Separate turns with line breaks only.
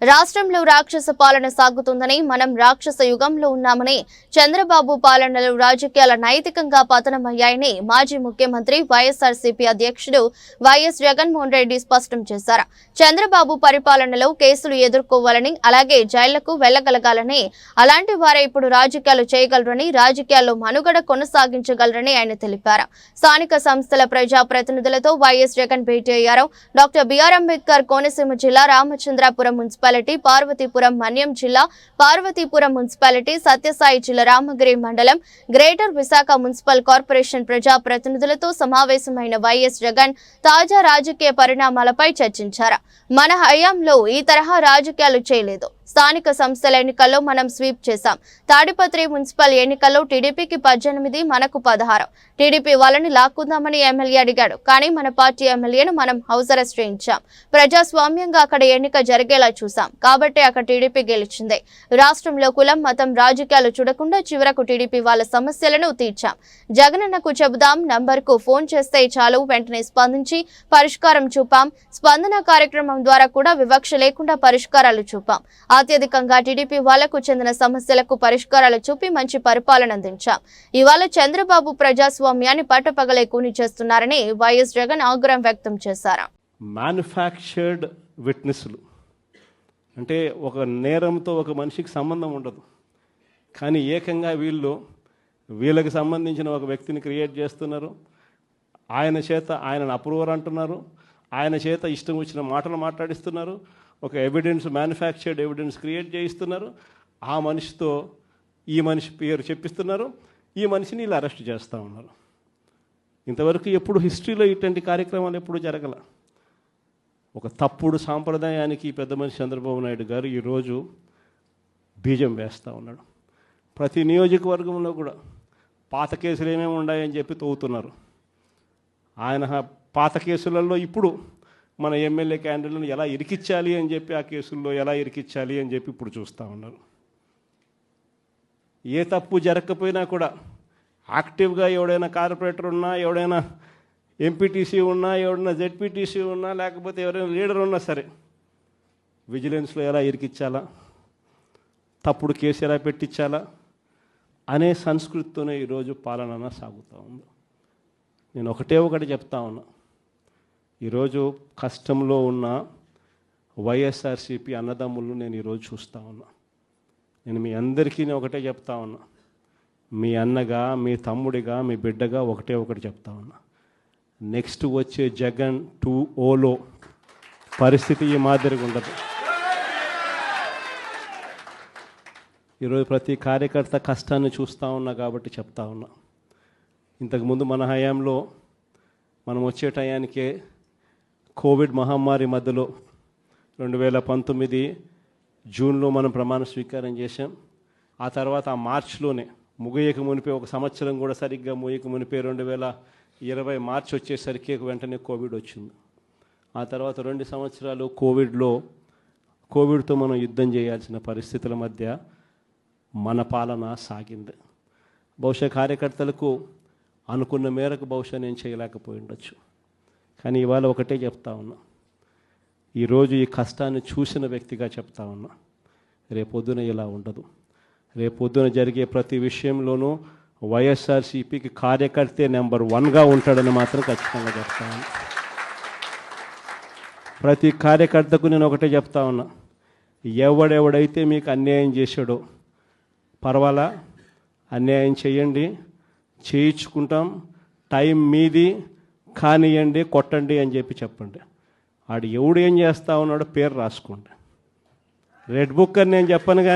రాష్ట్రంలో రాక్షస పాలన సాగుతుందని, మనం రాక్షస యుగంలో ఉన్నామని, చంద్రబాబు పాలనలో రాజకీయాల నైతికంగా పతనమయ్యాయని మాజీ ముఖ్యమంత్రి వైఎస్ఆర్సీపీ అధ్యక్షుడు వైఎస్ జగన్మోహన్ రెడ్డి స్పష్టం చేశారు. చంద్రబాబు పరిపాలనలో కేసులు ఎదుర్కోవాలని, అలాగే జైళ్లకు వెళ్లగలగాలని, అలాంటి వారే ఇప్పుడు రాజకీయాలు చేయగలరని, రాజకీయాల్లో మనుగడ కొనసాగించగలరని ఆయన తెలిపారు. స్థానిక సంస్థల ప్రజా ప్రతినిధులతో వైఎస్ జగన్ భేటీ అయ్యారు. డాక్టర్ బిఆర్ అంబేద్కర్ కోనసీమ జిల్లా రామచంద్రాపురం మున్సిపాలిటీ, పార్వతీపురం మన్యం జిల్లా, పార్వతీపురం మున్సిపాలిటీ, సత్యసాయి జిల్లా రామగిరి మండలం, గ్రేటర్ విశాఖ మున్సిపల్ కార్పొరేషన్ ప్రజా ప్రతినిధులతో సమావేశమైన వైఎస్ జగన్ తాజా రాజకీయ పరిణామాలపై చర్చించారు. మన హయాంలో ఈ తరహా రాజకీయాలు చేయలేదు. స్థానిక సంస్థల ఎన్నికల్లో మనం స్వీప్ చేశాం. తాడిపత్రి మున్సిపల్ ఎన్నికల్లో టీడీపీకి 18, మనకు 16. టీడీపీ వాళ్ళని లాక్కుందామని ఎమ్మెల్యే అడిగాడు. కానీ మన పార్టీ ఎమ్మెల్యేను మనం హౌస్ అరెస్ట్ చేయించాం. ప్రజాస్వామ్యంగా అక్కడ ఎన్నిక జరిగేలా చూసాం. కాబట్టి అక్కడ టీడీపీ గెలిచింది. రాష్ట్రంలో కులం, మతం, రాజకీయాలు చూడకుండా చివరకు టీడీపీ వాళ్ళ సమస్యలను తీర్చాం. జగనన్నకు చెబుదాం నంబర్కు ఫోన్ చేస్తే చాలు, వెంటనే స్పందించి పరిష్కారం చూపాం. స్పందన కార్యక్రమం ద్వారా కూడా వివక్ష లేకుండా పరిష్కారాలు చూపాం. అత్యధికంగా టీడీపీ వాళ్లకు చెందిన సమస్యలకు పరిష్కారాలు చూపి మంచి పరిపాలన అందించాం. ఇవాళ చంద్రబాబు ప్రజాస్వామ్యాన్ని పట్టపగలే కూని చేస్తున్నారని వైఎస్ జగన్ ఆగ్రహం వ్యక్తం చేశారు.
మ్యానుఫ్యాక్చర్డ్ విట్నెస్లు అంటే ఒక నేరంతో ఒక మనిషికి సంబంధం ఉండదు, కానీ ఏకంగా వీళ్ళకి సంబంధించిన ఒక వ్యక్తిని క్రియేట్ చేస్తున్నారు. ఆయన చేత ఆయనను అప్రూవర్ అంటున్నారు. ఆయన చేత ఇష్టం వచ్చిన మాటలు మాట్లాడిస్తున్నారు. ఒక ఎవిడెన్స్, మ్యానుఫ్యాక్చర్డ్ ఎవిడెన్స్ క్రియేట్ చేయిస్తున్నారు. ఆ మనిషితో ఈ మనిషి పేరు చెప్పిస్తున్నారు. ఈ మనిషిని ఇలా అరెస్ట్ చేస్తూ ఉన్నారు. ఇంతవరకు ఎప్పుడు హిస్టరీలో ఇటువంటి కార్యక్రమాలు ఎప్పుడు జరగల. ఒక తప్పుడు సాంప్రదాయానికి పెద్ద మనిషి చంద్రబాబు నాయుడు గారు ఈరోజు బీజం వేస్తూ ఉన్నాడు. ప్రతి నియోజకవర్గంలో కూడా పాత కేసులు ఏమేమి ఉన్నాయని చెప్పి తవ్వుతున్నారు. ఆయన పాత కేసులలో ఇప్పుడు మన ఎమ్మెల్యే క్యాండిడేట్లను ఎలా ఇరికించాలి అని చెప్పి, ఆ కేసుల్లో ఎలా ఇరికించాలి అని చెప్పి ఇప్పుడు చూస్తూ ఉన్నారు. ఏ తప్పు జరగకపోయినా కూడా యాక్టివ్గా ఎవడైనా కార్పొరేటర్ ఉన్నా, ఎవడైనా ఎంపీటీసీ ఉన్నా, ఎవడైనా జెడ్పీటీసీ ఉన్నా, లేకపోతే ఎవరైనా లీడర్ ఉన్నా సరే విజిలెన్స్లో ఎలా ఇరికించాలా, తప్పుడు కేసు ఎలా పెట్టించాలా అనే సంస్కృతితోనే ఈరోజు పాలన సాగుతూ ఉంది. నేను ఒకటి చెప్తా ఉన్నా. ఈరోజు కష్టంలో ఉన్న వైఎస్ఆర్సీపీ అన్నదమ్ములను నేను ఈరోజు చూస్తూ ఉన్నా. నేను మీ అందరికీ ఒకటే చెప్తా ఉన్నా. మీ అన్నగా, మీ తమ్ముడిగా, మీ బిడ్డగా ఒకటి చెప్తా ఉన్నా. నెక్స్ట్ వచ్చే జగన్ 2.0లో పరిస్థితి ఈ మాదిరిగా ఉండదు. ఈరోజు ప్రతి కార్యకర్త కష్టాన్ని చూస్తూ ఉన్నా కాబట్టి చెప్తా ఉన్నా. ఇంతకుముందు మన హయాంలో మనం వచ్చే టయానికే కోవిడ్ మహమ్మారి మధ్యలో 2019 జూన్లో మనం ప్రమాణ స్వీకారం చేశాం. ఆ తర్వాత ఆ మార్చిలోనే ముగియక మునిపే, ఒక సంవత్సరం కూడా సరిగ్గా ముగియక మునిపే 2020 మార్చి వచ్చేసరికి వెంటనే కోవిడ్ వచ్చింది. ఆ తర్వాత 2 సంవత్సరాలు కోవిడ్తో మనం యుద్ధం చేయాల్సిన పరిస్థితుల మధ్య మన పాలన సాగింది. బహుశా కార్యకర్తలకు అనుకున్న మేరకు బహుశా నేను చేయలేకపోయి ఉండొచ్చు. కానీ ఇవాళ ఒకటే చెప్తా ఉన్నా. ఈరోజు ఈ కష్టాన్ని చూసిన వ్యక్తిగా చెప్తా ఉన్నా. రేపొద్దున ఇలా ఉండదు. రేపొద్దున జరిగే ప్రతి విషయంలోనూ వైఎస్ఆర్సీపీకి కార్యకర్తే నెంబర్ 1గా ఉంటాడని మాత్రం ఖచ్చితంగా చెప్తా ఉన్నా. ప్రతి కార్యకర్తకు నేను ఒకటే చెప్తా ఉన్నా. ఎవడెవడైతే మీకు అన్యాయం చేశాడో పర్వాలా, అన్యాయం చేయండి, చేయించుకుంటాం, టైం మీది, కానియండి, కొట్టండి అని చెప్పి చెప్పండి. ఆడు ఎవడు ఏం చేస్తా ఉన్నాడో పేరు రాసుకోండి. రెడ్ బుక్ అని నేను చెప్పను కానీ